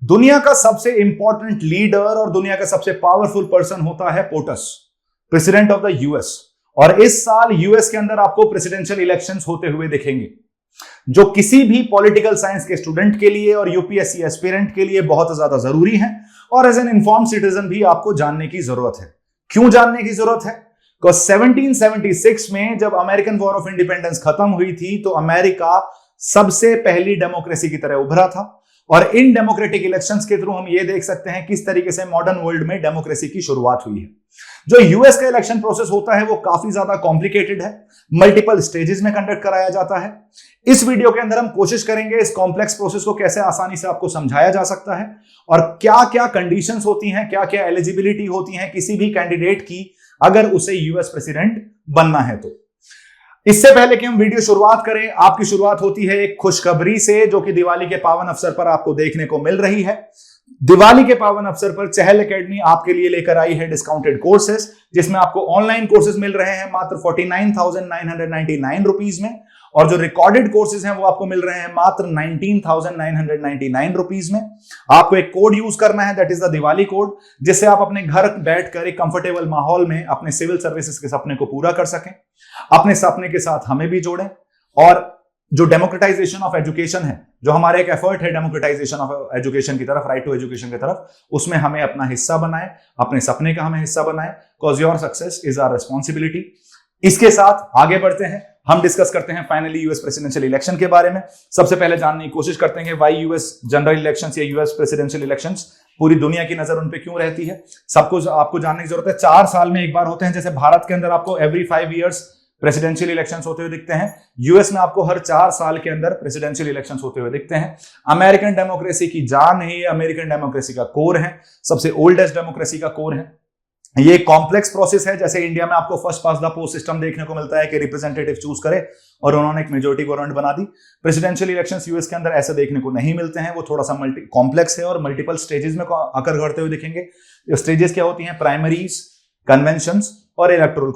दुनिया का सबसे इंपॉर्टेंट लीडर और दुनिया का सबसे पावरफुल पर्सन होता है POTUS, president of the US. और इस साल यूएस के अंदर आपको प्रेसिडेंशियल इलेक्शंस होते हुए दिखेंगे, जो किसी भी पॉलिटिकल साइंस के स्टूडेंट के लिए और यूपीएससी एस्पिरेंट के लिए बहुत ज्यादा जरूरी है। और एज एन इन्फॉर्म सिटीजन भी आपको जानने की जरूरत है। क्यों जानने की जरूरत है? 1776 में जब अमेरिकन वॉर ऑफ इंडिपेंडेंस खत्म हुई थी तो अमेरिका सबसे पहली डेमोक्रेसी की तरह उभरा था। और इन डेमोक्रेटिक इलेक्शंस के थ्रू हम ये देख सकते हैं किस तरीके से मॉडर्न वर्ल्ड में डेमोक्रेसी की शुरुआत हुई है। जो यूएस का इलेक्शन प्रोसेस होता है वो काफी ज्यादा कॉम्प्लिकेटेड है, मल्टीपल स्टेजेस में कंडक्ट कराया जाता है। इस वीडियो के अंदर हम कोशिश करेंगे इस कॉम्प्लेक्स प्रोसेस को कैसे आसानी से आपको समझाया जा सकता है और क्या क्या कंडीशंस होती हैं, क्या क्या एलिजिबिलिटी होती है किसी भी कैंडिडेट की अगर उसे यूएस प्रेसिडेंट बनना है तो। इससे पहले कि हम वीडियो शुरुआत करें, आपकी शुरुआत होती है एक खुशखबरी से जो कि दिवाली के पावन अवसर पर आपको देखने को मिल रही है। दिवाली के पावन अवसर पर चहल एकेडमी आपके लिए लेकर आई है डिस्काउंटेड कोर्सेज, जिसमें आपको ऑनलाइन कोर्सेज मिल रहे हैं मात्र 49,999 रुपीज में, और जो रिकॉर्डेड कोर्सेज हैं वो आपको मिल रहे हैं मात्र 19,999 रुपीज में। आपको एक कोड यूज करना है, that is the Diwali code, जिससे आप अपने घर बैठकर एक कंफर्टेबल माहौल में अपने सिविल सर्विसेज के सपने को पूरा कर सकें, अपने सपने के साथ हमें भी जोड़ें। और जो डेमोक्रेटाइजेशन ऑफ एजुकेशन है, जो हमारा एक एफर्ट है डेमोक्रेटाइजेशन ऑफ एजुकेशन की तरफ, राइट टू एजुकेशन की तरफ, उसमें हमें अपना हिस्सा बनाए, अपने सपने का हमें हिस्सा बनाए, because your success is our responsibility. इसके साथ आगे बढ़ते हैं, हम डिस्कस करते हैं फाइनली यूएस प्रेसिडेंशियल इलेक्शन के बारे में। सबसे पहले जानने की कोशिश करते हैं कि वाई यूएस जनरल इलेक्शंस या यूएस प्रेसिडेंशियल इलेक्शंस, पूरी दुनिया की नजर उन पे क्यों रहती है। सबको आपको जानने की जरूरत है। 4 साल में एक बार होते हैं, जैसे भारत के अंदर आपको एवरी 5 ईयर्स प्रेसिडेंशियल इलेक्शंस होते हुए दिखते हैं, यूएस में आपको हर 4 साल के अंदर प्रेसिडेंशियल इलेक्शंस होते हुए दिखते हैं। अमेरिकन डेमोक्रेसी की जान है, अमेरिकन डेमोक्रेसी का कोर है, सबसे ओल्डेस्ट डेमोक्रेसी का कोर है। ये कॉम्प्लेक्स प्रोसेस है। जैसे इंडिया में आपको first pass the post system देखने को मिलता है कि रिप्रेजेंटेटिव चूज करे और उन्होंने एक मेजोरिटी गवर्नमेंट बना दी। प्रेसिडेंशियल इलेक्शंस यूएस के अंदर ऐसे देखने को नहीं मिलते हैं, वो थोड़ा सा कॉम्प्लेक्स है और मल्टीपल स्टेजेस में अकर करते हुए दिखेंगे। स्टेजेस क्या होती हैं? प्राइमरीज, कन्वेंशंस और इलेक्टोरल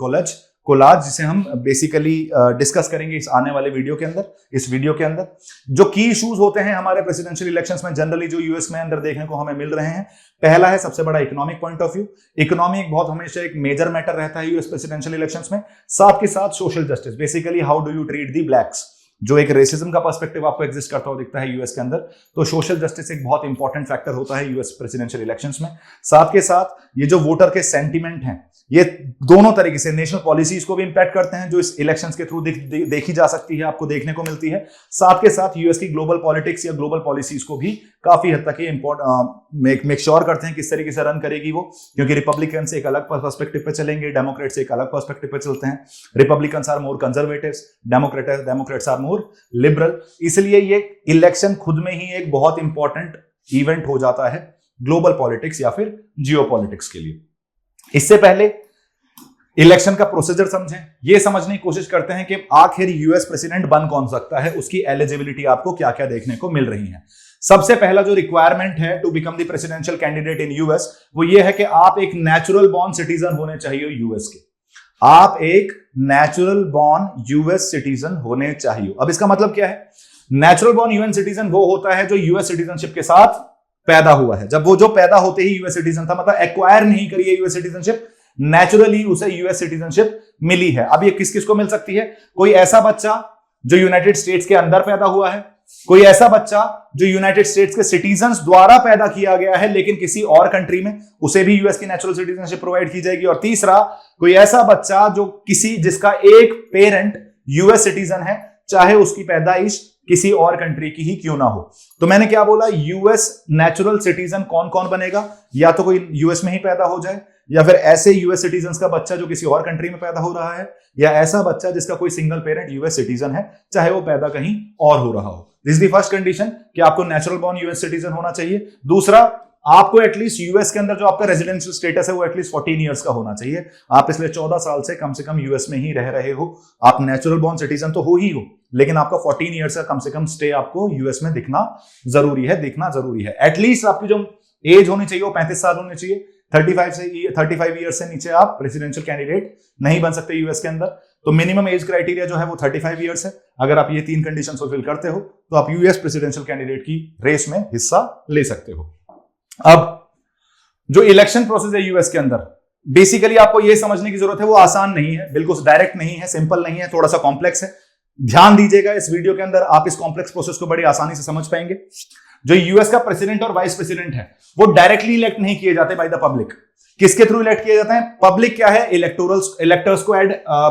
कोलाज, जिसे हम बेसिकली डिस्कस करेंगे इस आने वाले वीडियो के अंदर। इस वीडियो के अंदर जो की इश्यूज होते हैं हमारे प्रेसिडेंशियल इलेक्शंस में जनरली जो यूएस में अंदर देखने को हमें मिल रहे हैं, पहला है सबसे बड़ा economic point of view. Economy एक बहुत हमेशा एक मेजर मैटर रहता है यूएस प्रेसिडेंशियल इलेक्शंस में। साथ के साथ social justice, basically how do you treat the blacks, जो एक रेसिज्म का पर्सपेक्टिव आपको एग्जिस्ट करता हुआ दिखता है यूएस के अंदर। तो सोशल जस्टिस एक बहुत इंपॉर्टेंट फैक्टर होता है यूएस प्रेसिडेंशियल इलेक्शंस में। साथ के साथ ये जो वोटर के सेंटीमेंट हैं, ये दोनों तरीके से नेशनल पॉलिसीज को भी इंपैक्ट करते हैं, जो इस इलेक्शंस के थ्रू देखी जा सकती है, आपको देखने को मिलती है। साथ के साथ यूएस की ग्लोबल पॉलिटिक्स या ग्लोबल पॉलिसीज को भी काफी हद तक ये मेक श्योर करते हैं किस तरीके से रन करेगी वो, क्योंकि रिपब्लिकन से एक अलग पर्सपेक्टिव पे चलेंगे, डेमोक्रेट से एक अलग पर्सपेक्टिव पे चलते हैं। Republicans are more conservatives, Democrats are more liberal. इसलिए ये इलेक्शन खुद में ही एक बहुत इंपॉर्टेंट इवेंट हो जाता है ग्लोबल पॉलिटिक्स या फिर जियो पॉलिटिक्स के लिए। इससे पहले इलेक्शन का प्रोसीजर समझें, ये समझने की कोशिश करते हैं कि आखिर यूएस प्रेसिडेंट बन कौन सकता है, उसकी एलिजिबिलिटी आपको क्या क्या देखने को मिल रही है। सबसे पहला जो रिक्वायरमेंट है to become the presidential candidate in US, वो ये है कि आप एक नेचुरल बॉर्न सिटीजन होने चाहिए यूएस के। आप एक नेचुरल बॉर्न यूएस सिटीजन होने चाहिए। अब इसका मतलब क्या है? नेचुरल बॉर्न यूएस सिटीजन वो होता है जो यूएस सिटीजनशिप के साथ पैदा हुआ है। जब वो जो पैदा होते ही यूएस सिटीजन था, मतलब एक्वायर नहीं करी है यूएस सिटीजनशिप, नेचुरली उसे यूएस सिटीजनशिप मिली है। अब ये किस किस को मिल सकती है? कोई ऐसा बच्चा जो यूनाइटेड स्टेट्स के अंदर पैदा हुआ है, कोई ऐसा बच्चा जो यूनाइटेड स्टेट्स के सिटीजन्स द्वारा पैदा किया गया है लेकिन किसी और कंट्री में, उसे भी यूएस की नेचुरल सिटीजनशिप प्रोवाइड की जाएगी। और तीसरा, कोई ऐसा बच्चा जो जिसका एक पेरेंट यूएस सिटीजन है, चाहे उसकी पैदाइश किसी और कंट्री की ही क्यों ना हो। तो मैंने क्या बोला? यूएस नेचुरल सिटीजन कौन कौन बनेगा? या तो कोई यूएस में ही पैदा हो जाए, या फिर ऐसे यूएस सिटीजन का बच्चा जो किसी और कंट्री में पैदा हो रहा है, या ऐसा बच्चा जिसका कोई सिंगल पेरेंट यूएस सिटीजन है, चाहे वो पैदा कहीं और हो रहा हो। This is the first condition कि आपको नेचुरल बॉर्न यूएस सिटीजन होना चाहिए। दूसरा, आपको एटलीस्ट यूएस के अंदर जो आपका रेजिडेंशियल स्टेटस है वो एटलीस्ट 14 ईयर्स का होना चाहिए। आप पिछले 14 साल से कम यूएस में ही रह रहे हो। आप नेचुरल बॉर्न सिटीजन तो हो ही हो, लेकिन आपका 14 ईयर्स का कम से कम स्टे आपको यूएस में दिखना जरूरी है। एटलीस्ट आपकी जो एज होनी चाहिए वो 35 साल होनी चाहिए। 35 ईयर्स से नीचे आप प्रेसिडेंशियल कैंडिडेट नहीं बन सकते यूएस के अंदर। तो मिनिमम एज क्राइटेरिया जो है वो 35 ईयर्स है। अगर आप ये 3 कंडीशन फुलफिल करते हो तो आप यूएस प्रेसिडेंशियल कैंडिडेट की रेस में हिस्सा ले सकते हो। अब जो इलेक्शन प्रोसेस है यूएस के अंदर, बेसिकली आपको यह समझने की जरूरत है वो आसान नहीं है, बिल्कुल डायरेक्ट नहीं है, सिंपल नहीं है, थोड़ा सा कॉम्प्लेक्स है। ध्यान दीजिएगा इस वीडियो के अंदर, आप इस कॉम्प्लेक्स प्रोसेस को बड़ी आसानी से समझ पाएंगे। जो यूएस का प्रेसिडेंट और वाइस प्रेसिडेंट है वो डायरेक्टली इलेक्ट नहीं किए जाते बाय द पब्लिक। किसके थ्रू इलेक्ट किए जाते हैं? पब्लिक क्या है, इलेक्टर्स को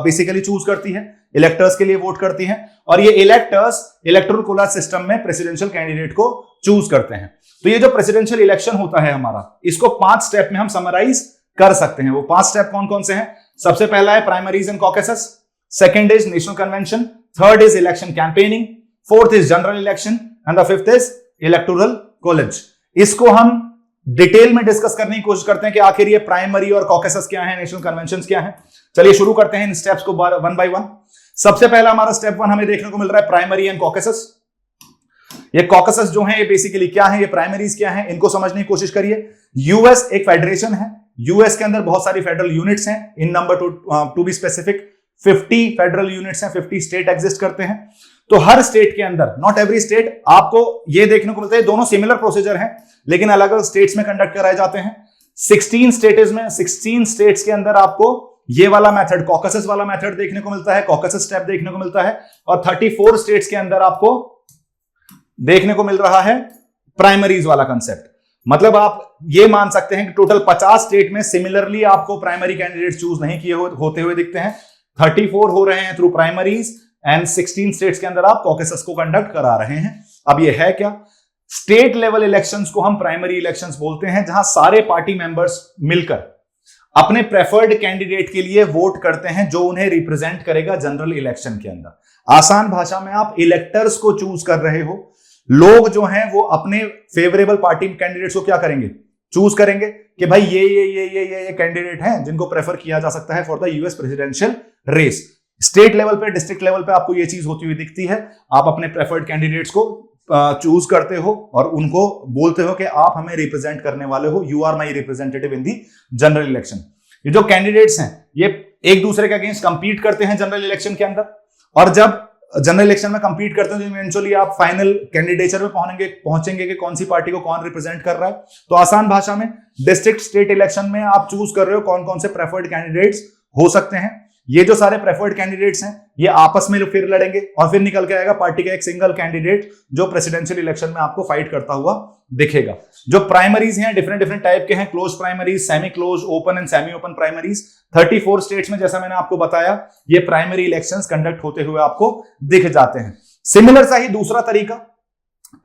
बेसिकली चूज करती है, इलेक्टर्स के लिए वोट करती है, और ये इलेक्टर्स इलेक्टोरल कॉलेज सिस्टम में प्रेसिडेंशियल कैंडिडेट को चूज करते हैं। तो ये जो प्रेसिडेंशियल इलेक्शन होता है हमारा, इसको 5 स्टेप में हम समराइज कर सकते हैं। वो 5 स्टेप कौन कौन से हैं? सबसे पहला है primaries and caucuses, second is national convention, third is election campaigning, fourth is general election and the fifth is electoral college. इसको हम डिटेल में डिस्कस करने की कोशिश करते हैं कि आखिर ये प्राइमरी और कॉकसेस क्या है, नेशनल कन्वेंशन क्या है। चलिए शुरू करते हैं इन स्टेप्स को वन बाय वन। सबसे पहला हमारा स्टेप 1 हमें देखने को मिल रहा है प्राइमरी एंड कॉकसेस। ये कॉकसेस जो हैं ये बेसिकली क्या है, ये प्राइमरीज क्या है, इनको समझने की कोशिश करिए। यूएस एक फेडरेशन है, यूएस के अंदर बहुत सारी फेडरल यूनिट्स हैं, in number to be specific 50 federal units हैं, 50 स्टेट एग्जिस्ट करते हैं। तो हर स्टेट के अंदर, नॉट एवरी स्टेट, आपको ये देखने को मिलता है दोनों सिमिलर प्रोसीजर हैं लेकिन अलग अलग स्टेट्स में कंडक्ट कराए जाते हैं। 16 स्टेट्स के अंदर आपको ये वाला मेथड, कॉकसेस वाला मेथड देखने को मिलता है, कॉकसेस स्टेप देखने को मिलता है, और 34 स्टेट्स के अंदर आपको देखने को मिल रहा है प्राइमरीज वाला कंसेप्ट। मतलब आप ये मान सकते हैं कि टोटल 50 स्टेट में सिमिलरली आपको प्राइमरी कैंडिडेट चूज नहीं किए होते हुए दिखते हैं, 34 हो रहे हैं थ्रू प्राइमरीज एंड 16 स्टेट्स के अंदर आप कॉकसेस को कंडक्ट करा रहे हैं। अब ये है क्या? स्टेट लेवल इलेक्शंस को हम प्राइमरी इलेक्शंस बोलते हैं, जहां सारे पार्टी मेंबर्स मिलकर अपने प्रेफर्ड कैंडिडेट के लिए वोट करते हैं जो उन्हें रिप्रेजेंट करेगा जनरल इलेक्शन के अंदर। आसान भाषा में आप इलेक्टर्स को चूज कर रहे हो। लोग जो हैं वो अपने फेवरेबल पार्टी कैंडिडेट्स को क्या करेंगे? चूज करेंगे कि भाई ये कैंडिडेट हैं जिनको प्रेफर किया जा सकता है for the US presidential race. State level पे, डिस्ट्रिक्ट लेवल पे आपको ये चीज होती हुई दिखती है। आप अपने प्रेफर्ड कैंडिडेट्स को चूज करते हो और उनको बोलते हो कि आप हमें रिप्रेजेंट करने वाले हो, you are my representative in the general election. ये जो कैंडिडेट्स हैं ये एक दूसरे के अगेंस्ट कंपीट करते हैं जनरल इलेक्शन के अंदर, और जब जनरल इलेक्शन में कंपीट करते हैं तो इवेंचुअली आप फाइनल कैंडिडेचर में पहुंचेंगे कि कौन सी पार्टी को कौन रिप्रेजेंट कर रहा है। तो आसान भाषा में डिस्ट्रिक्ट स्टेट इलेक्शन में आप चूज कर रहे हो कौन कौन से प्रेफर्ड कैंडिडेट्स हो सकते हैं। ये जो सारे प्रेफर्ड कैंडिडेट्स हैं ये आपस में फिर लड़ेंगे और फिर निकल के आएगा पार्टी का एक सिंगल कैंडिडेट जो प्रेसिडेंशियल इलेक्शन में आपको फाइट करता हुआ दिखेगा। जो प्राइमरीज हैं डिफरेंट टाइप के हैं, close primaries, semi close, open and semi open primaries. 34 states में जैसा मैंने आपको बताया ये प्राइमरी इलेक्शंस कंडक्ट होते हुए आपको दिख जाते हैं। सिमिलर सा ही दूसरा तरीका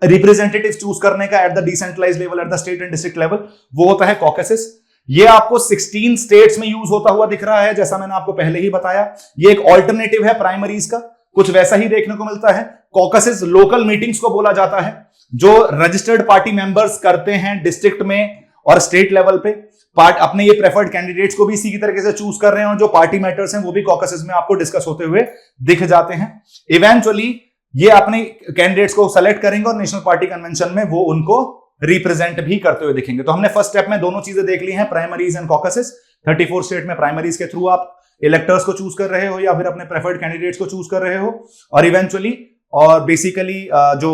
रिप्रेजेंटेटिव चूज करने का at the decentralised level, at the state and district level, वो होता है कॉकसेस। ये आपको 16 स्टेट्स में यूज होता हुआ दिख रहा है, जैसा मैंने आपको पहले ही बताया। ये एक ऑल्टरनेटिव है प्राइमरीज का, कुछ वैसा ही देखने को मिलता है। कॉकसेस लोकल मीटिंग्स को बोला जाता है, जो रजिस्टर्ड पार्टी मेंबर्स करते हैं डिस्ट्रिक्ट में और स्टेट लेवल पे। अपने ये प्रेफर्ड कैंडिडेट्स को भी इसी की तरीके से चूज कर रहे हैं और जो पार्टी मैटर्स हैं वो भी कॉकसेस में आपको डिस्कस होते हुए दिख जाते हैं। इवेंचुअली ये अपने कैंडिडेट्स को सेलेक्ट करेंगे और नेशनल पार्टी कन्वेंशन में वो उनको रिप्रेजेंट भी करते हुए दिखेंगे। तो हमने फर्स्ट स्टेप में दोनों चीजें देख ली हैं, प्राइमरीज एंड कॉकसेस। 34 स्टेट में प्राइमरीज के थ्रू आप इलेक्टर्स को चूज कर रहे हो या फिर अपने प्रेफर्ड कैंडिडेट्स को चूज कर रहे हो, और इवेंचुअली और बेसिकली जो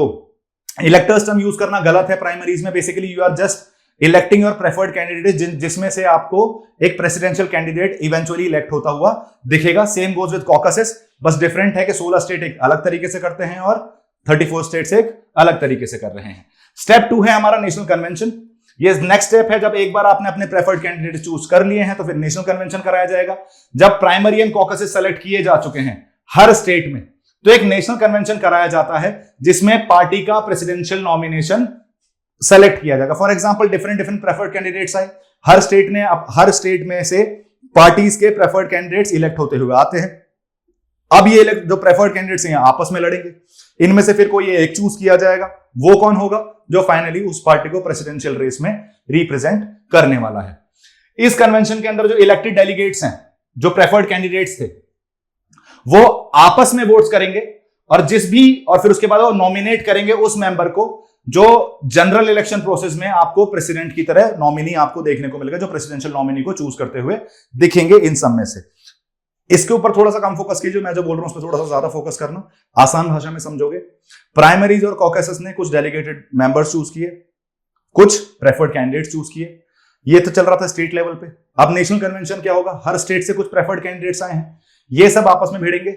इलेक्टर्स टर्म यूज करना गलत है प्राइमरीज में। Basically you are just electing your preferred candidate, जिसमें से आपको एक प्रेसिडेंशियल कैंडिडेट इवेंचुअली इलेक्ट होता हुआ दिखेगा। सेम गोज विद कॉकसेस, बस डिफरेंट है कि 16 स्टेट एक अलग तरीके से करते हैं और 34 स्टेट्स एक अलग तरीके से कर रहे हैं। स्टेप 2 है हमारा नेशनल कन्वेंशन। ये नेक्स्ट स्टेप है, जब एक बार आपने अपने प्रेफर्ड कैंडिडेट चूज कर लिए हैं तो फिर नेशनल कन्वेंशन कराया जाएगा। जब प्राइमरी एंड कॉकसेस सेलेक्ट किए जा चुके हैं हर स्टेट में, तो एक नेशनल कन्वेंशन कराया जाता है जिसमें पार्टी का प्रेसिडेंशियल नॉमिनेशन सेलेक्ट किया जाएगा। For example different preferred candidates आए, हर स्टेट में से पार्टीज के प्रेफर्ड कैंडिडेट्स इलेक्ट होते हुए आते हैं। अब ये जो प्रेफर्ड कैंडिडेट्स हैं आपस में लड़ेंगे, इनमें से फिर कोई एक चूज किया जाएगा। वो कौन होगा? जो फाइनली उस पार्टी को प्रेसिडेंशियल रेस में रिप्रेजेंट करने वाला है। इस कन्वेंशन के अंदर जो इलेक्टेड डेलीगेट्स हैं, जो प्रेफर्ड कैंडिडेट्स थे, वो आपस में वोट्स करेंगे और फिर उसके बाद वो नॉमिनेट करेंगे उस मेंबर को जो जनरल इलेक्शन प्रोसेस में आपको प्रेसिडेंट की तरह नॉमिनी आपको देखने को मिलेगा, जो प्रेसिडेंशियल नॉमिनी को चूज करते हुए दिखेंगे इन सब में से। इसके ऊपर थोड़ा सा कम फोकस कीजिए, मैं जो बोल रहा हूं उस पर थोड़ा सा ज्यादा फोकस करना, आसान भाषा में समझोगे। प्राइमरीज और कॉकसेस ने कुछ डेलीगेटेड मेंबर्स चूज किए, कुछ प्रेफर्ड कैंडिडेट चूज किए। ये तो चल रहा था स्टेट लेवल पे। अब नेशनल कन्वेंशन क्या होगा, हर स्टेट से कुछ प्रेफर्ड कैंडिडेट्स आए हैं, ये सब आपस में भिड़ेंगे,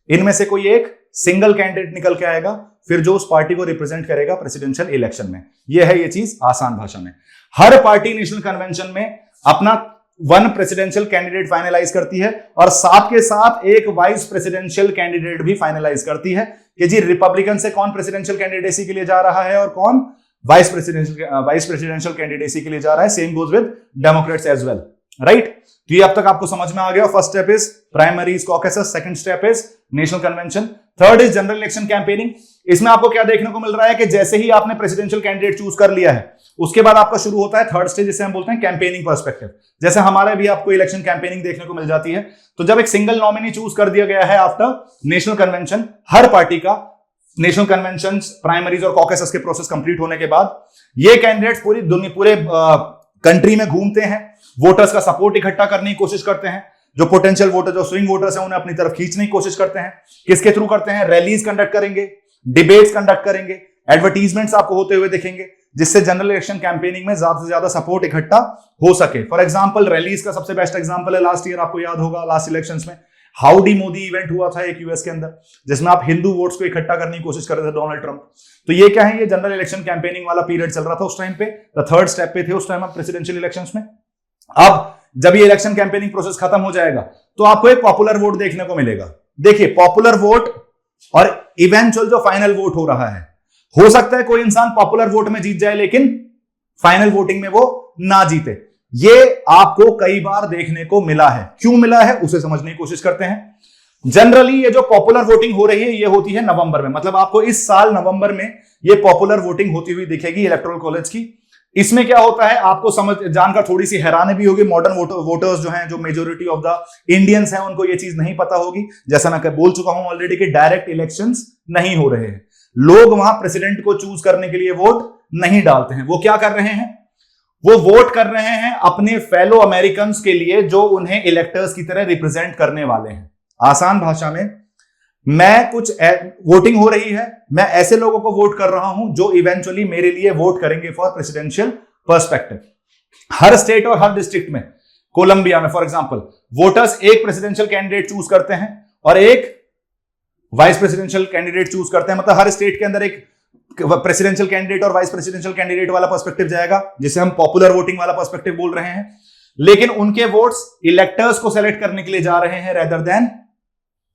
इनमें से कोई एक सिंगल कैंडिडेट निकल के आएगा, फिर जो उस पार्टी को रिप्रेजेंट करेगा प्रेसिडेंशियल इलेक्शन में। ये है ये चीज आसान भाषा में। हर पार्टी नेशनल कन्वेंशन में अपना वन प्रेसिडेंशियल कैंडिडेट फाइनलाइज करती है और साथ के साथ एक वाइस प्रेसिडेंशियल कैंडिडेट भी फाइनलाइज करती है कि जी रिपब्लिकन से कौन प्रेसिडेंशियल कैंडिडेसी के लिए जा रहा है और कौन वाइस प्रेसिडेंशियल कैंडिडेसी के लिए जा रहा है। Same goes with Democrats as well, right. तो ये अब तक आपको समझ में आ गया। First step is primaries caucuses, second step is national convention, third is general election campaigning. इसमें आपको क्या देखने को मिल रहा है कि जैसे ही आपने प्रेसिडेंशियल कैंडिडेट चूज कर लिया है, उसके बाद आपका शुरू होता है थर्ड स्टेज, जिसे हम बोलते हैं कैंपेनिंग पर्सपेक्टिव। जैसे हमारे भी आपको इलेक्शन कैंपेनिंग देखने को मिल जाती है। तो जब एक सिंगल नॉमिनी चूज कर दिया गया है आफ्टर नेशनल कन्वेंशन, हर पार्टी का नेशनल कन्वेंशन, प्राइमरीज और कॉकसेस के प्रोसेस कंप्लीट होने के बाद ये कैंडिडेट्स पूरी दुनिया, पूरे कंट्री में घूमते हैं, वोटर्स का सपोर्ट इकट्ठा करने की कोशिश करते हैं। जो पोटेंशियल वोटर, जो स्विंग वोटर्स हैं, उन्हें अपनी तरफ खींचने की कोशिश करते हैं। किसके थ्रू करते हैं? रैलीज कंडक्ट करेंगे, डिबेट्स कंडक्ट करेंगे, एडवर्टीजमेंट्स आपको होते हुए दिखेंगे, जिससे जनरल इलेक्शन कैंपेनिंग में ज्यादा से ज्यादा सपोर्ट इकट्ठा हो सके। फॉर एग्जांपल रैलीज का सबसे बेस्ट एग्जांपल है लास्ट ईयर, आपको याद होगा लास्ट इलेक्शंस में हाउडी मोदी इवेंट हुआ था एक यूएस के अंदर, जिसमें आप हिंदू वोट्स को इकट्ठा करने की कोशिश कर रहे थे डोनाल्ड ट्रंप। तो ये क्या है, ये जनरल इलेक्शन कैंपेनिंग वाला पीरियड चल रहा था उस टाइम पे। द थर्ड स्टेप पे थे उस टाइम आप प्रेसिडेंशियल इलेक्शंस में। अब जब ये इलेक्शन कैंपेनिंग प्रोसेस खत्म हो जाएगा तो आपको एक पॉपुलर वोट देखने को मिलेगा। देखिए पॉपुलर वोट और इवेंचुअल जो फाइनल वोट हो रहा है, हो सकता है कोई इंसान पॉपुलर वोट में जीत जाए लेकिन फाइनल वोटिंग में वो ना जीते। ये आपको कई बार देखने को मिला है। क्यों मिला है उसे समझने की कोशिश करते हैं। जनरली ये जो पॉपुलर वोटिंग हो रही है ये होती है नवंबर में, मतलब आपको इस साल नवंबर में ये पॉपुलर वोटिंग होती हुई दिखेगी इलेक्टोरल कॉलेज की। इसमें क्या होता है आपको समझ जानकर थोड़ी सी हैरानी भी होगी। मॉडर्न वोटर्स जो हैं, जो मेजोरिटी ऑफ द इंडियंस हैं, उनको ये चीज नहीं पता होगी। जैसा मैं बोल चुका हूं ऑलरेडी कि डायरेक्ट इलेक्शंस नहीं हो रहे हैं। लोग वहां प्रेसिडेंट को चूज करने के लिए वोट नहीं डालते हैं। वो क्या कर रहे हैं? वो वोट कर रहे हैं अपने फेलो अमेरिकन्स के लिए जो उन्हें इलेक्टर्स की तरह रिप्रेजेंट करने वाले हैं। आसान भाषा में, मैं कुछ वोटिंग हो रही है, मैं ऐसे लोगों को वोट कर रहा हूं जो इवेंचुअली मेरे लिए वोट करेंगे for presidential perspective. Her state और हर डिस्ट्रिक्ट में, कोलंबिया में फॉर एग्जांपल, वोटर्स एक प्रेसिडेंशियल कैंडिडेट चूज करते हैं और एक वाइस प्रेसिडेंशियल कैंडिडेट चूज करते हैं। मतलब हर स्टेट के अंदर एक प्रेसिडेंशियल कैंडिडेट और वाइस प्रेसिडेंशियल कैंडिडेट वाला पर्सपेक्टिव जाएगा, जिसे हम पॉपुलर वोटिंग वाला पर्सपेक्टिव बोल रहे हैं। लेकिन उनके वोट्स इलेक्टर्स को सेलेक्ट करने के लिए जा रहे हैं रेदर देन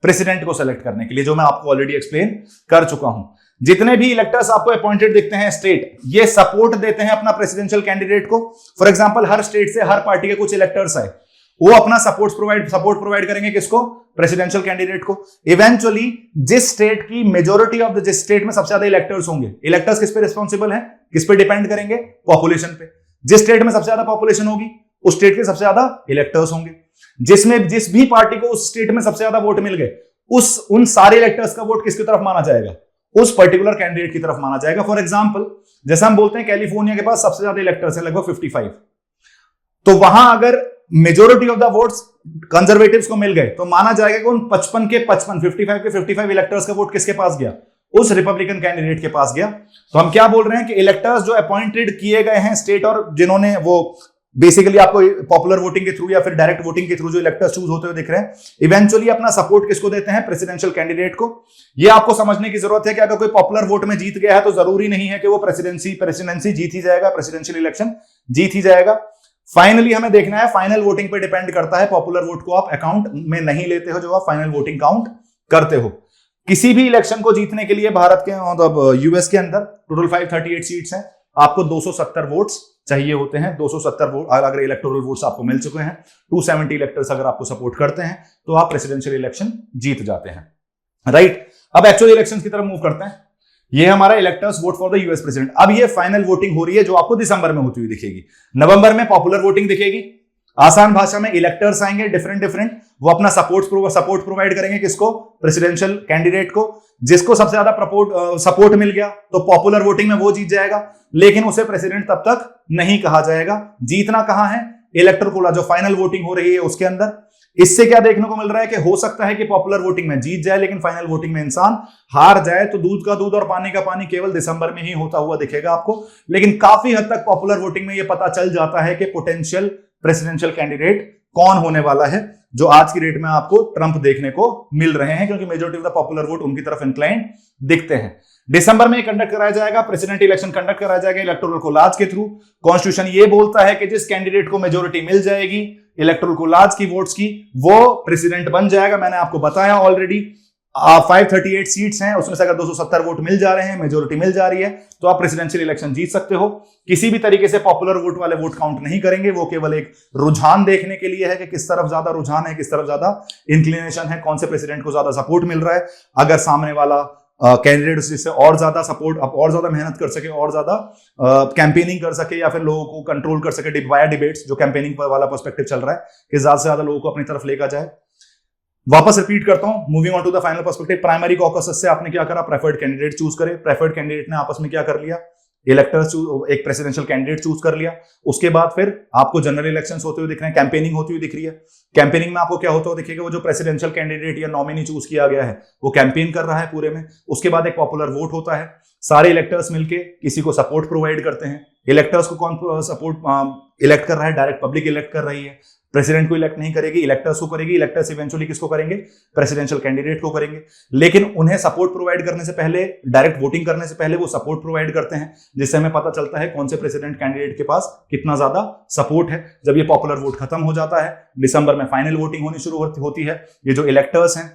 प्रेसिडेंट को सेलेक्ट करने के लिए, जो मैं आपको ऑलरेडी एक्सप्लेन कर चुका हूं। जितने भी इलेक्टर्स आपको अपॉइंटेड दिखते हैं स्टेट, ये सपोर्ट देते हैं अपना प्रेसिडेंशियल कैंडिडेट को। फॉर एग्जांपल हर स्टेट से हर पार्टी के कुछ इलेक्टर्स आए, वो अपना सपोर्ट प्रोवाइड करेंगे किसको? प्रेसिडेंशियल कैंडिडेट को। इवेंचुअली जिस स्टेट की मेजोरिटी ऑफ द, जिस स्टेट में सबसे ज्यादा इलेक्टर्स होंगे, इलेक्टर्स किस पे रिस्पॉन्सिबल है, किस पे डिपेंड करेंगे? पॉपुलेशन पे। जिस स्टेट में सबसे ज्यादा पॉपुलेशन होगी उस स्टेट के सबसे ज्यादा इलेक्टर्स होंगे। जिसमें जिस भी पार्टी को उस स्टेट में सबसे ज्यादा वोट मिल गए, उन सारे इलेक्टर्स का वोट किसकी तरफ माना जाएगा? उस पर्टिकुलर कैंडिडेट की तरफ माना जाएगा। फॉर एग्जांपल जैसा हम बोलते हैं कैलिफोर्निया के पास सबसे ज्यादा इलेक्टर्स है, लगभग 55। तो वहां अगर majority of the votes conservatives को मिल गए तो माना जाएगा कि उन 55 के 55 इलेक्टर्स का वोट किसके पास गया? उस रिपब्लिकन कैंडिडेट के पास गया। तो हम क्या बोल रहे हैं कि इलेक्टर्स जो अपॉइंटेड किए गए हैं स्टेट, और जिन्होंने वो बेसिकली आपको पॉपुलर वोटिंग के थ्रू या फिर डायरेक्ट वोटिंग के थ्रू जो इलेक्टर्स चूज होते हुए दिख रहे हैं, इवेंचुअली अपना सपोर्ट किसको देते हैं? प्रेसिडेंशियल कैंडिडेट को। यह आपको समझने की जरूरत है कि अगर कोई पॉपुलर वोट में जीत गया है तो जरूरी नहीं है कि वो प्रेसिडेंसी जीत ही जाएगा, प्रेसिडेंशियल इलेक्शन जीत ही जाएगा। फाइनली हमें देखना है, फाइनल वोटिंग पे डिपेंड करता है। पॉपुलर वोट को आप अकाउंट में नहीं लेते हो जो आप फाइनल वोटिंग काउंट करते हो। किसी भी इलेक्शन को जीतने के लिए भारत के मतलब यूएस के अंदर टोटल 538 सीट्स हैं, आपको 270 वोट्स चाहिए होते हैं। 270 वोट अगर इलेक्टोरल वोट्स आपको मिल चुके हैं, 270 इलेक्टर्स अगर आपको सपोर्ट करते हैं तो आप प्रेसिडेंशियल इलेक्शन जीत जाते हैं, राइट। अब एक्चुअल इलेक्शंस की तरफ मूव करते हैं। ये हमारा electors vote for the US president. अब ये फाइनल वोटिंग हो रही है जो आपको दिसंबर में होती हुई दिखेगी। नवंबर में पॉपुलर वोटिंग दिखेगी। आसान भाषा में इलेक्टर्स आएंगे डिफरेंट, वो अपना सपोर्ट प्रोवाइड करेंगे किसको? प्रेसिडेंशियल कैंडिडेट को। जिसको सबसे ज्यादा सपोर्ट मिल गया तो पॉपुलर वोटिंग में वो जीत जाएगा, लेकिन उसे प्रेसिडेंट तब तक नहीं कहा जाएगा। जीतना कहां है? इलेक्टोरल कोला जो फाइनल वोटिंग हो रही है उसके अंदर। इससे क्या देखने को मिल रहा है कि हो सकता है कि पॉपुलर वोटिंग में जीत जाए, लेकिन फाइनल वोटिंग में इंसान हार जाए, तो दूध का दूध और पानी का पानी केवल दिसंबर में ही होता हुआ दिखेगा आपको। लेकिन काफी हद तक पॉपुलर वोटिंग में यह पता चल जाता है कि पोटेंशियल प्रेसिडेंशियल कैंडिडेट कौन होने वाला है, जो आज की डेट में आपको ट्रंप देखने को मिल रहे हैं, क्योंकि majority of the popular vote उनकी तरफ इंक्लाइंड दिखते हैं। दिसंबर में कंडक्ट कराया जाएगा, प्रेसिडेंट इलेक्शन कंडक्ट कराया जाएगा इलेक्टोरल कोलाज के थ्रू। कॉन्स्टिट्यूशन ये बोलता है कि जिस कैंडिडेट को मेजॉरिटी मिल जाएगी इलेक्टोरल कोलाज की वोट्स की, वो प्रेसिडेंट बन जाएगा। मैंने आपको बताया ऑलरेडी 538 सीट्स हैं, उसमें से अगर 270 वोट मिल जा रहे हैं, मेजॉरिटी मिल जा रही है, तो आप प्रेसिडेंशियल इलेक्शन जीत सकते हो। किसी भी तरीके से पॉपुलर वोट वाले वोट काउंट नहीं करेंगे, वो केवल एक रुझान देखने के लिए है कि किस तरफ ज्यादा रुझान है, किस तरफ ज्यादा इंक्लिनेशन है, कौन से प्रेसिडेंट को ज्यादा सपोर्ट मिल रहा है। अगर सामने वाला कैंडिडेट जिससे और ज्यादा सपोर्ट, अब और ज्यादा मेहनत कर सके, और ज्यादा कैंपेनिंग कर सके, या फिर लोगों को कंट्रोल कर सके वाया डिबेट्स, जो कैंपेनिंग वाला पर्सपेक्टिव चल रहा है कि ज्यादा से ज्यादा लोगों को अपनी तरफ लेकर जाए। वापस रिपीट करता हूं, moving on to the final perspective. Primary caucus से आपने क्या करा, प्रेफर्ड कैंडिडेट चूज करे। प्रेफर्ड कैंडिडेट ने आपस में क्या कर लिया, इलेक्टर्स एक प्रेसिडेंशियल कैंडिडेट चूज कर लिया। उसके बाद फिर आपको जनरल इलेक्शंस होते हुए दिख रहे हैं, कैंपेनिंग होती हुई दिख रही है। कैंपेनिंग में आपको क्या होता हुआ दिखेगा, वो जो प्रेसिडेंशियल कैंडिडेट या नॉमिनी चूज किया गया है वो कैंपेन कर रहा है पूरे में। उसके बाद एक पॉपुलर वोट होता है, सारे इलेक्टर्स मिलके किसी को सपोर्ट प्रोवाइड करते हैं। इलेक्टर्स को कौन सपोर्ट इलेक्ट कर रहा है, डायरेक्ट पब्लिक इलेक्ट कर रही है। प्रेसिडेंट को इलेक्ट नहीं करेगी, इलेक्टर्स को करेगी। इलेक्टर्स इवेंचुअली किसको करेंगे, प्रेसिडेंशियल कैंडिडेट को करेंगे। लेकिन उन्हें सपोर्ट प्रोवाइड करने से पहले, डायरेक्ट वोटिंग करने से पहले वो सपोर्ट प्रोवाइड करते हैं, जिससे हमें पता चलता है कौन से प्रेसिडेंट कैंडिडेट के पास कितना ज्यादा सपोर्ट है। जब ये पॉपुलर वोट खत्म हो जाता है, दिसंबर में फाइनल वोटिंग होनी शुरू होती है। ये जो इलेक्टर्स हैं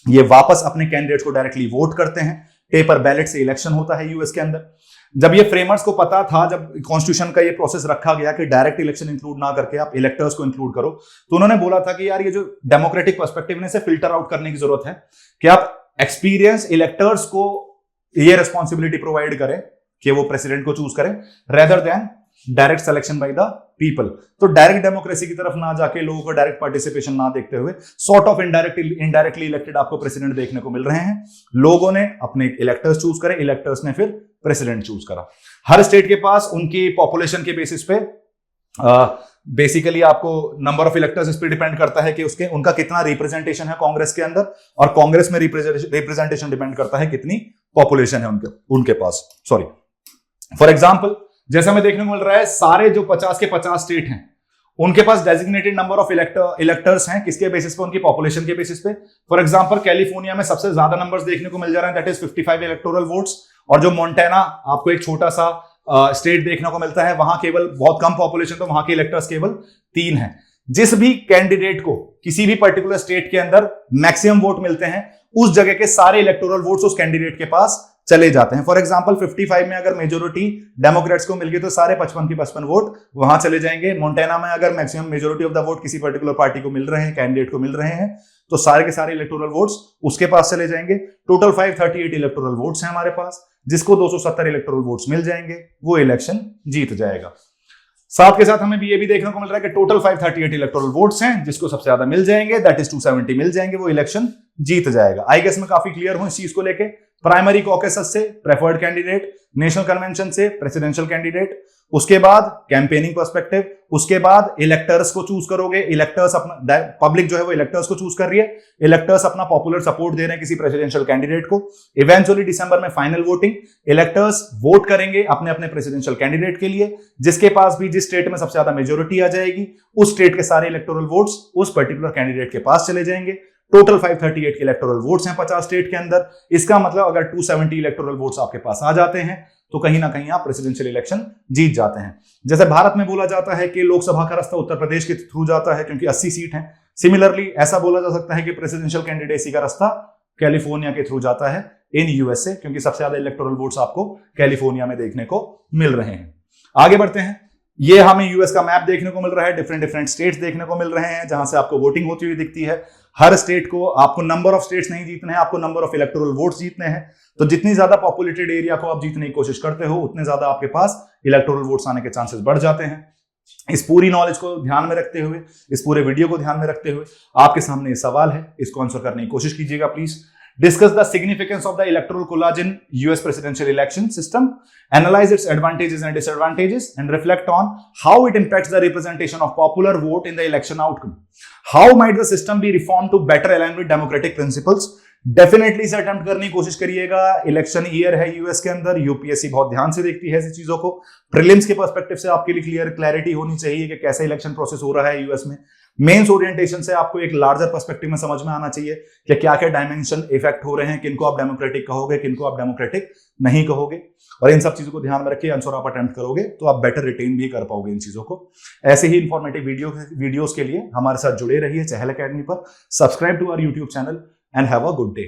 ये वापस अपने कैंडिडेट्स को डायरेक्टली वोट करते हैं। पेपर बैलेट से इलेक्शन होता है यूएस के अंदर। जब ये फ्रेमर्स को पता था, जब कॉन्स्टिट्यूशन का ये प्रोसेस रखा गया कि डायरेक्ट इलेक्शन इंक्लूड ना करके आप इलेक्टर्स को इंक्लूड करो, तो उन्होंने बोला था कि यार ये जो डेमोक्रेटिक पर्सपेक्टिव है इसे फिल्टर आउट करने की जरूरत है कि आप एक्सपीरियंस इलेक्टर्स को ये रिस्पॉन्सिबिलिटी प्रोवाइड करें कि वो प्रेसिडेंट को चूज करें, rather than direct selection by the people. तो डायरेक्ट डेमोक्रेसी की तरफ ना जाके, लोगों को डायरेक्ट पार्टिसिपेशन ना देखते हुए, सॉर्ट ऑफ इनडायरेक्टली इलेक्टेड आपको प्रेसिडेंट देखने को मिल रहे हैं। लोगों ने अपने इलेक्टर्स चूज करे, इलेक्टर्स ने फिर प्रेसिडेंट चूज करा। हर स्टेट के पास उनकी पॉपुलेशन के बेसिस पे बेसिकली आपको नंबर ऑफ इलेक्टर्स इस पे डिपेंड करता है कि उसके उनका कितना रिप्रेजेंटेशन है कांग्रेस के अंदर, और कांग्रेस में रिप्रेजेंटेशन डिपेंड करता है कितनी पॉपुलेशन है उनके पास। सॉरी, फॉर एग्जाम्पल जैसा हमें देखने को मिल रहा है, सारे जो 50 के 50 स्टेट हैं उनके पास डेजिग्नेटेड नंबर ऑफ इलेक्टर्स हैं। किसके बेसिस पे, उनकी पॉपुलेशन के बेसिस पे। फॉर एग्जांपल कैलिफोर्निया में सबसे ज्यादा नंबर्स देखने को मिल जा रहे हैं, दैट इज 55 इलेक्टोरल वोट्स। और जो मोंटाना, आपको एक छोटा सा स्टेट देखने को मिलता है, वहां केवल बहुत कम पॉपुलेशन, तो वहां के इलेक्टर्स केवल 3 हैं। जिस भी कैंडिडेट को किसी भी पर्टिकुलर स्टेट के अंदर मैक्सिमम वोट मिलते हैं, उस जगह के सारे इलेक्टोरल वोट्स उस कैंडिडेट के पास चले जाते हैं। फॉर एग्जांपल 55 में अगर मेजोरिटी डेमोक्रेट्स को मिल गई तो सारे 55 की 55 वोट वहां चले जाएंगे। मोंटाना में अगर maximum majority of the vote किसी पर्टिकुलर पार्टी को मिल रहे हैं, कैंडिडेट को मिल रहे हैं, तो सारे के सारे इलेक्टोरल वोट्स उसके पास चले जाएंगे। टोटल 538 इलेक्टोरल वोट्स हैं हमारे पास, जिसको 270 इलेक्टोरल वोट्स मिल जाएंगे, वो इलेक्शन जीत जाएगा। साथ के साथ हमें भी ये भी देखने को मिल रहा है कि टोटल 538 इलेक्टोरल वोट्स हैं, जिसको सबसे ज्यादा मिल जाएंगे, दैट इज 270 मिल जाएंगे, वो इलेक्शन जीत जाएगा। आई गेस मैं काफी क्लियर हूं इस चीज को लेके। प्राइमरी कॉकस से प्रेफर्ड कैंडिडेट, नेशनल कन्वेंशन से प्रेसिडेंशियल कैंडिडेट, उसके बाद कैंपेनिंग पर्सपेक्टिव, उसके बाद इलेक्टर्स को चूज करोगे। इलेक्टर्स अपना, पब्लिक जो है वो इलेक्टर्स को चूज कर रही है, इलेक्टर्स अपना पॉपुलर सपोर्ट दे रहे हैं किसी प्रेसिडेंशियल कैंडिडेट को। इवेंचुअली दिसंबर में फाइनल वोटिंग, इलेक्टर्स वोट करेंगे अपने अपने प्रेसिडेंशियल कैंडिडेट के लिए, जिसके पास भी जिस स्टेट में सबसे ज्यादा मेजोरिटी आ जाएगी, उस स्टेट के सारे इलेक्टोरल वोट्स उस पर्टिकुलर कैंडिडेट के पास चले जाएंगे। टोटल 538 इलेक्टोरल वोट्स हैं 50 स्टेट के अंदर। इसका मतलब अगर 270 इलेक्टोरल वोट्स आपके पास आ जाते हैं तो कहीं ना कहीं आप प्रेसिडेंशियल इलेक्शन जीत जाते हैं। जैसे भारत में बोला जाता है कि लोकसभा का रास्ता उत्तर प्रदेश के थ्रू जाता है क्योंकि 80 सीट हैं, सिमिलरली ऐसा बोला जा सकता है कि प्रेसिडेंशियल कैंडिडेसी का रास्ता कैलिफोर्निया के थ्रू जाता है इन यूएसए, क्योंकि सबसे ज्यादा इलेक्टोरल वोट्स आपको कैलिफोर्निया में देखने को मिल रहे हैं। आगे बढ़ते हैं। ये हमें यूएस का मैप देखने को मिल रहा है, डिफरेंट स्टेट्स देखने को मिल रहे हैं जहां से आपको वोटिंग होती हुई दिखती है। हर स्टेट को आपको नंबर ऑफ स्टेट्स नहीं जीतने हैं, आपको नंबर ऑफ इलेक्टोरल वोट्स जीतने हैं। तो जितनी ज्यादा पॉपुलेटेड एरिया को आप जीतने की कोशिश करते हो, उतने ज्यादा आपके पास इलेक्टोरल वोट्स आने के चांसेस बढ़ जाते हैं। इस पूरी नॉलेज को ध्यान में रखते हुए, इस पूरे वीडियो को ध्यान में रखते हुए आपके सामने ये सवाल है, इसको आंसर करने की कोशिश कीजिएगा please. Discuss the significance of the electoral college in US presidential election system, analyze its advantages and disadvantages, and reflect on how it impacts the representation of popular vote in the election outcome. How might the system be reformed to better align with democratic principles? Definitely इसे attempt करने की कोशिश करिएगा। Election year है US के अंदर, UPSC बहुत ध्यान से देखती है ऐसी चीजों को। प्रीलिम्स के पर्सपेक्टिव से आपके लिए क्लैरिटी होनी चाहिए कि कैसे इलेक्शन प्रोसेस हो रहा है यूएस में। मेंस ओरिएंटेशन से आपको एक लार्जर पर्सपेक्टिव में समझ में आना चाहिए कि क्या क्या डायमेंशन इफेक्ट हो रहे हैं, किनको आप डेमोक्रेटिक कहोगे, किनको आप डेमोक्रेटिक नहीं कहोगे, और इन सब चीजों को ध्यान में रखिए। आंसर आप अटेम्प्ट करोगे तो आप बेटर रिटेन भी कर पाओगे इन चीजों को। ऐसे ही इंफॉर्मेटिव वीडियोस के लिए हमारे साथ जुड़े रहिए चहल एकेडमी पर। Subscribe to our YouTube channel and have a good day.